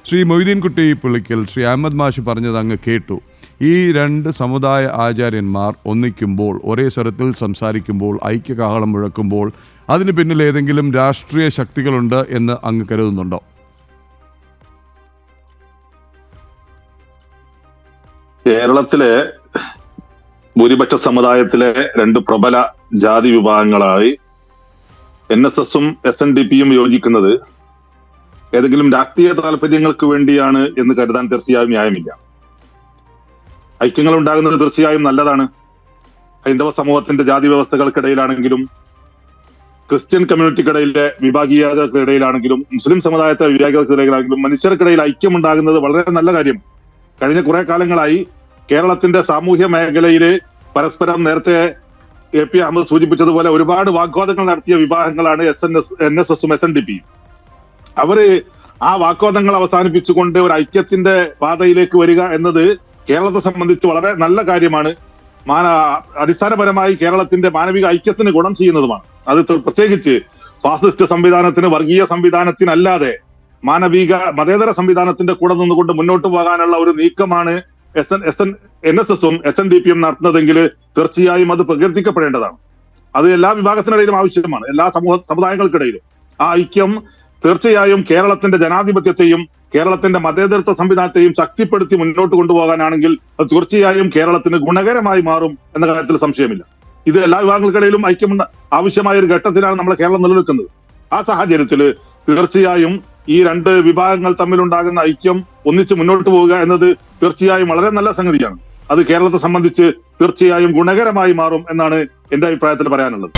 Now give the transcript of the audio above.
ശ്രീ മൊയ്തീൻ കുട്ടി പുള്ളിക്കൽ, ശ്രീ അഹമ്മദ് മാഷ് പറഞ്ഞത് അങ്ങ് കേട്ടു. ഈ രണ്ട് സമുദായ ആചാര്യന്മാർ ഒന്നിക്കുമ്പോൾ, ഒരേ സ്വരത്തിൽ സംസാരിക്കുമ്പോൾ, ഐക്യകാഹളം മുഴക്കുമ്പോൾ അതിന് പിന്നിൽ ഏതെങ്കിലും രാഷ്ട്രീയ ശക്തികളുണ്ട് എന്ന് അങ്ങ് കരുതുന്നുണ്ടോ? കേരളത്തിലെ ഭൂരിപക്ഷ സമുദായത്തിലെ രണ്ട് പ്രബല ജാതി വിഭാഗങ്ങളായി NSSഉം SNDPയും യോജിക്കുന്നത് ഏതെങ്കിലും രാഷ്ട്രീയ താല്പര്യങ്ങൾക്ക് വേണ്ടിയാണ് എന്ന് കരുതാൻ തീർച്ചയായും ന്യായമില്ല. ഐക്യങ്ങൾ ഉണ്ടാകുന്നത് തീർച്ചയായും നല്ലതാണ്. ഹൈന്ദവ സമൂഹത്തിന്റെ ജാതി വ്യവസ്ഥകൾക്കിടയിലാണെങ്കിലും, ക്രിസ്ത്യൻ കമ്മ്യൂണിറ്റിക്കിടയിലെ വിഭാഗീയതകൾക്കിടയിലാണെങ്കിലും, മുസ്ലിം സമുദായത്തെ വിഭാഗീയതകൾക്കിടയിലാണെങ്കിലും മനുഷ്യർക്കിടയിൽ ഐക്യമുണ്ടാകുന്നത് വളരെ നല്ല കാര്യം. കഴിഞ്ഞ കുറെ കാലങ്ങളായി കേരളത്തിന്റെ സാമൂഹ്യ മേഖലയിൽ പരസ്പരം നേരത്തെ AP അഹമ്മദ് സൂചിപ്പിച്ചതുപോലെ ഒരുപാട് വാഗ്വാദങ്ങൾ നടത്തിയ വിഭാഗങ്ങളാണ് NSSഉം SNDPയും. അവര് ആ വാഗ്വാദങ്ങൾ അവസാനിപ്പിച്ചുകൊണ്ട് ഒരു ഐക്യത്തിന്റെ പാതയിലേക്ക് വരിക എന്നത് കേരളത്തെ സംബന്ധിച്ച് വളരെ നല്ല കാര്യമാണ്. അടിസ്ഥാനപരമായി കേരളത്തിന്റെ മാനവിക ഐക്യത്തിന് ഗുണം ചെയ്യുന്നതുമാണ്. അത് പ്രത്യേകിച്ച് ഫാസിസ്റ്റ് സംവിധാനത്തിന്, വർഗീയ സംവിധാനത്തിനല്ലാതെ മാനവിക മതേതര സംവിധാനത്തിന്റെ കൂടെ നിന്നുകൊണ്ട് മുന്നോട്ട് പോകാനുള്ള ഒരു നീക്കമാണ് NSSഉം SNDPയും നടത്തുന്നതെങ്കിൽ തീർച്ചയായും അത് പ്രകീർത്തിക്കപ്പെടേണ്ടതാണ്. അത് എല്ലാ വിഭാഗത്തിനിടയിലും ആവശ്യമാണ്, എല്ലാ സമുദായങ്ങൾക്കിടയിലും. ആ ഐക്യം തീർച്ചയായും കേരളത്തിന്റെ ജനാധിപത്യത്തെയും കേരളത്തിന്റെ മതേതരത്വ സംവിധാനത്തെയും ശക്തിപ്പെടുത്തി മുന്നോട്ട് കൊണ്ടുപോകാനാണെങ്കിൽ അത് തീർച്ചയായും കേരളത്തിന് ഗുണകരമായി മാറും എന്ന കാര്യത്തിൽ സംശയമില്ല. ഇത് എല്ലാ വിഭാഗങ്ങൾക്കിടയിലും ഐക്യം ആവശ്യമായ ഒരു ഘട്ടത്തിലാണ് നമ്മുടെ കേരളം നിലനിൽക്കുന്നത്. ആ സാഹചര്യത്തിൽ തീർച്ചയായും ഈ രണ്ട് വിഭാഗങ്ങൾ തമ്മിലുണ്ടാകുന്ന ഐക്യം ഒന്നിച്ച് മുന്നോട്ട് പോവുക എന്നത് തീർച്ചയായും വളരെ നല്ല സംഗതിയാണ്. അത് കേരളത്തെ സംബന്ധിച്ച് തീർച്ചയായും ഗുണകരമായി മാറും എന്നാണ് എന്റെ അഭിപ്രായത്തിൽ പറയാനുള്ളത്.